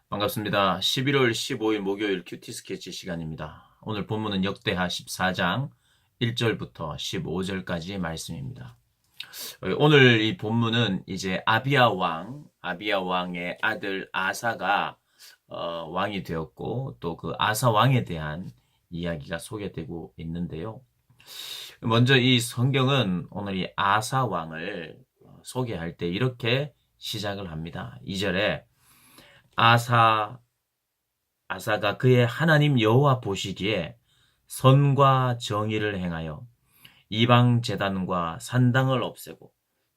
반갑습니다. 11월 15일 목요일 큐티 스케치 시간입니다. 오늘 본문은 역대하 14장 1절부터 15절까지의 말씀입니다. 오늘 이 본문은 이제 아비야 왕의 아들 아사가 왕이 되었고 또 그 아사 왕에 대한 이야기가 소개되고 있는데요. 먼저 이 성경은 오늘 이 아사 왕을 소개할 때 이렇게 시작을 합니다. 2절에 아사가 그의 하나님 여호와 보시기에 선과 정의를 행하여 이방 제단과 산당을 없애고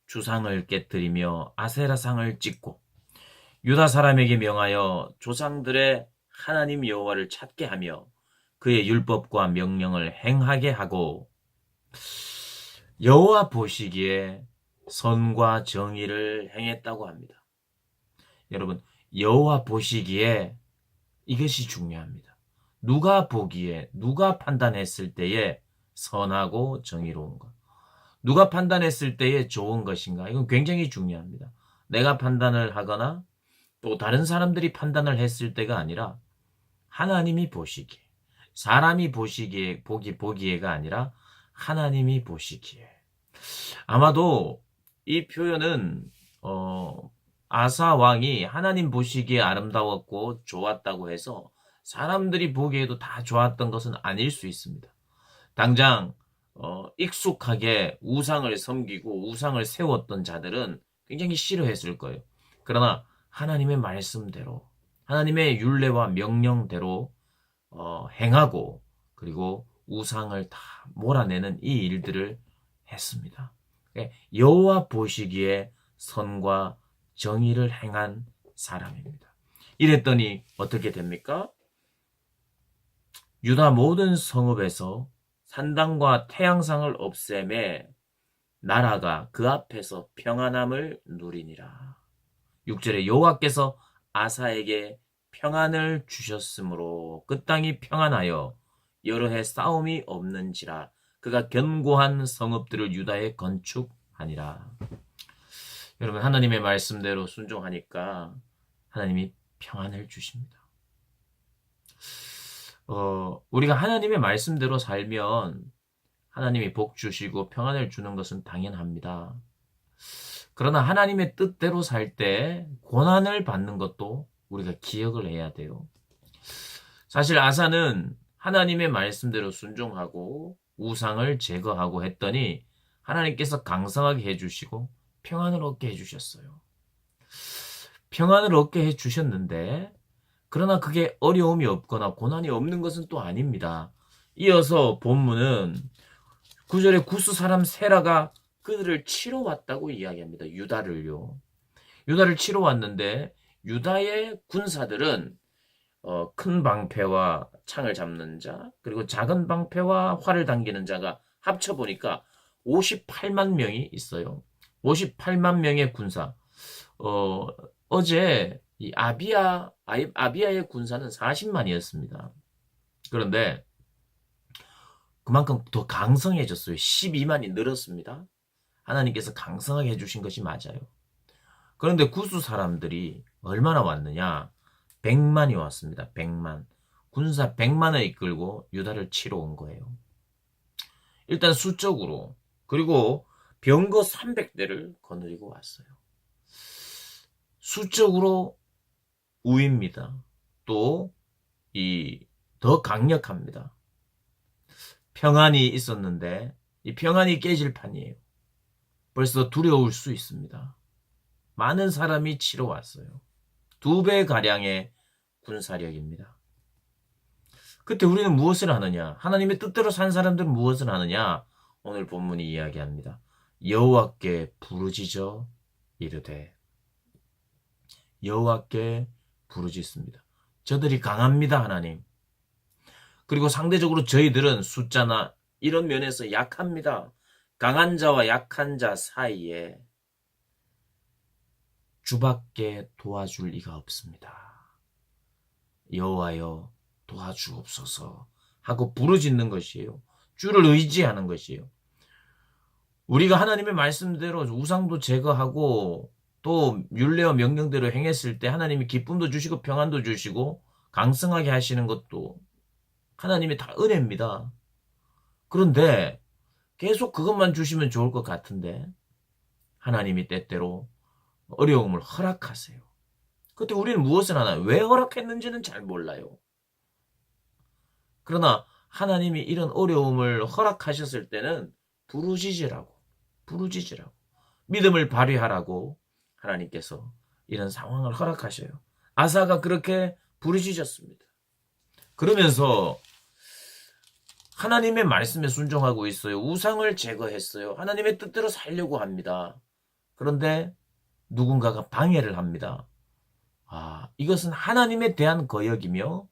주상을 깨뜨리며 아세라상을 찍고 유다 사람에게 명하여 조상들의 하나님 여호와를 찾게 하며 그의 율법과 명령을 행하게 하고 여호와 보시기에 선과 정의를 행했다고 합니다. 여러분, 여호와 보시기에 이것이 중요합니다. 누가 보기에, 누가 판단했을 때에 선하고 정의로운 것. 누가 판단했을 때에 좋은 것인가. 이건 굉장히 중요합니다. 내가 판단을 하거나 또 다른 사람들이 판단을 했을 때가 아니라 하나님이 보시기에, 사람이 보기에가 아니라 하나님이 보시기에. 아마도 이 표현은 아사 왕이 하나님 보시기에 아름다웠고 좋았다고 해서 사람들이 보기에도 다 좋았던 것은 아닐 수 있습니다. 당장 익숙하게 우상을 섬기고 우상을 세웠던 자들은 굉장히 싫어했을 거예요. 그러나 하나님의 말씀대로 하나님의 율례와 명령대로 행하고 그리고 우상을 다 몰아내는 이 일들을 했습니다. 여호와 보시기에 선과 정의를 행한 사람입니다. 이랬더니 어떻게 됩니까? 유다 모든 성읍에서 산당과 태양상을 없애매 나라가 그 앞에서 평안함을 누리니라. 6절에 여호와께서 아사에게 평안을 주셨으므로 그 땅이 평안하여 여러 해 싸움이 없는지라 그가 견고한 성읍들을 유다에 건축하니라. 여러분, 하나님의 말씀대로 순종하니까 하나님이 평안을 주십니다. 우리가 하나님의 말씀대로 살면 하나님이 복 주시고 평안을 주는 것은 당연합니다. 그러나 하나님의 뜻대로 살 때 고난을 받는 것도 우리가 기억을 해야 돼요. 사실 아사는 하나님의 말씀대로 순종하고 우상을 제거하고 했더니 하나님께서 강성하게 해주시고 평안을 얻게 해주셨어요. 평안을 얻게 해주셨는데 그러나 그게 어려움이 없거나 고난이 없는 것은 또 아닙니다. 이어서 본문은 9절에 구스 사람 세라가 그들을 치러 왔다고 이야기합니다. 유다를요. 유다를 치러 왔는데 유다의 군사들은 큰 방패와 창을 잡는 자 그리고 작은 방패와 활을 당기는 자가 합쳐보니까 58만 명이 있어요. 58만 명의 군사. 어제 이 아비야의 군사는 40만이었습니다. 그런데 그만큼 더 강성해졌어요. 12만이 늘었습니다. 하나님께서 강성하게 해주신 것이 맞아요. 그런데 구수 사람들이 얼마나 왔느냐? 100만이 왔습니다. 100만. 군사 100만을 이끌고 유다를 치러 온 거예요. 일단 수적으로 그리고 병거 300대를 거느리고 왔어요. 수적으로 우위입니다. 또 더 강력합니다. 평안이 있었는데 이 평안이 깨질 판이에요. 벌써 두려울 수 있습니다. 많은 사람이 치러 왔어요. 2배가량의 군사력입니다. 그때 우리는 무엇을 하느냐? 하나님의 뜻대로 산 사람들은 무엇을 하느냐? 오늘 본문이 이야기합니다. 여호와께 부르짖어 이르되 여호와께 부르짖습니다. 저들이 강합니다, 하나님. 그리고 상대적으로 저희들은 숫자나 이런 면에서 약합니다. 강한 자와 약한 자 사이에 주밖에 도와줄 리가 없습니다. 여호와여 도와주옵소서 하고 부르짖는 것이에요. 주를 의지하는 것이에요. 우리가 하나님의 말씀대로 우상도 제거하고 또 율례와 명령대로 행했을 때 하나님이 기쁨도 주시고 평안도 주시고 강성하게 하시는 것도 하나님의 다 은혜입니다. 그런데 계속 그것만 주시면 좋을 것 같은데 하나님이 때때로 어려움을 허락하세요. 그때 우리는 무엇을 하나요? 왜 허락했는지는 잘 몰라요. 그러나 하나님이 이런 어려움을 허락하셨을 때는 부르짖으라고, 부르짖으라고, 믿음을 발휘하라고 하나님께서 이런 상황을 허락하셔요. 아사가 그렇게 부르짖었습니다. 그러면서 하나님의 말씀에 순종하고 있어요. 우상을 제거했어요. 하나님의 뜻대로 살려고 합니다. 그런데 누군가가 방해를 합니다. 이것은 하나님에 대한 거역이며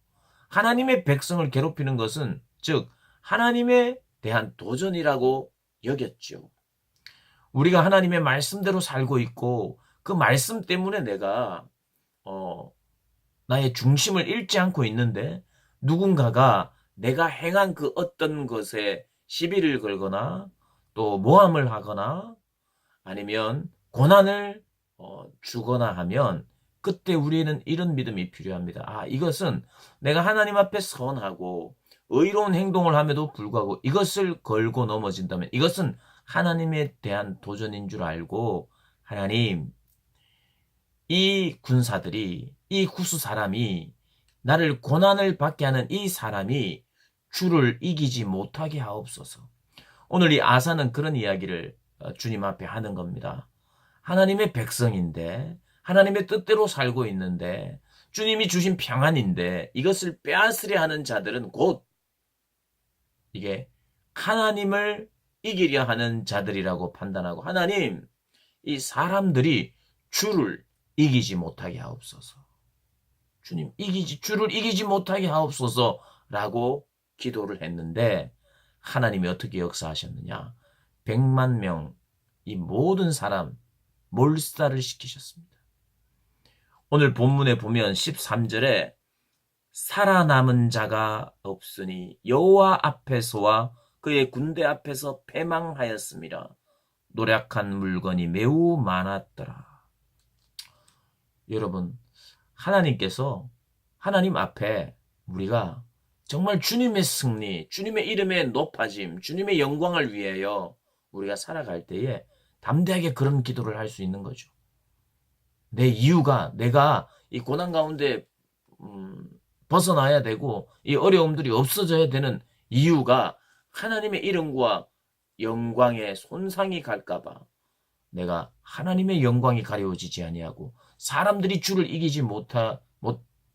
하나님의 백성을 괴롭히는 것은 즉 하나님에 대한 도전이라고 여겼죠. 우리가 하나님의 말씀대로 살고 있고 그 말씀 때문에 내가 나의 중심을 잃지 않고 있는데 누군가가 내가 행한 그 어떤 것에 시비를 걸거나 또 모함을 하거나 아니면 고난을 주거나 하면 그때 우리는 이런 믿음이 필요합니다. 이것은 내가 하나님 앞에 선하고 의로운 행동을 함에도 불구하고 이것을 걸고 넘어진다면 이것은 하나님에 대한 도전인 줄 알고 하나님, 이 군사들이 이 구스 사람이 나를 고난을 받게 하는 이 사람이 주를 이기지 못하게 하옵소서. 오늘 이 아사는 그런 이야기를 주님 앞에 하는 겁니다. 하나님의 백성인데 하나님의 뜻대로 살고 있는데 주님이 주신 평안인데 이것을 빼앗으려 하는 자들은 곧 이게 하나님을 이기려 하는 자들이라고 판단하고 하나님, 이 사람들이 주를 이기지 못하게 하옵소서. 주님, 주를 이기지 못하게 하옵소서라고 기도를 했는데 하나님이 어떻게 역사하셨느냐? 100만 명, 이 모든 사람 몰살을 시키셨습니다. 오늘 본문에 보면 13절에 살아남은 자가 없으니 여호와 앞에서와 그의 군대 앞에서 패망하였습니다. 노략한 물건이 매우 많았더라. 여러분, 하나님께서 하나님 앞에 우리가 정말 주님의 승리, 주님의 이름의 높아짐, 주님의 영광을 위하여 우리가 살아갈 때에 담대하게 그런 기도를 할 수 있는 거죠. 내 이유가 내가 이 고난 가운데 벗어나야 되고 이 어려움들이 없어져야 되는 이유가 하나님의 이름과 영광에 손상이 갈까봐 내가 하나님의 영광이 가려워지지 아니하고 사람들이 주를 이기지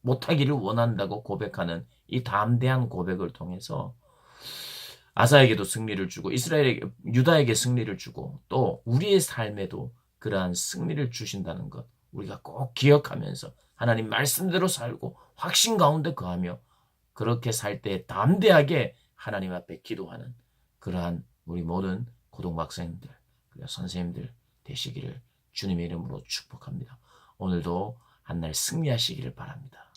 못하기를 원한다고 고백하는 이 담대한 고백을 통해서 아사에게도 승리를 주고 유다에게 승리를 주고 또 우리의 삶에도 그러한 승리를 주신다는 것 우리가 꼭 기억하면서 하나님 말씀대로 살고 확신 가운데 거하며 그렇게 살 때 담대하게 하나님 앞에 기도하는 그러한 우리 모든 고등학생들, 선생님들 되시기를 주님의 이름으로 축복합니다. 오늘도 한날 승리하시기를 바랍니다.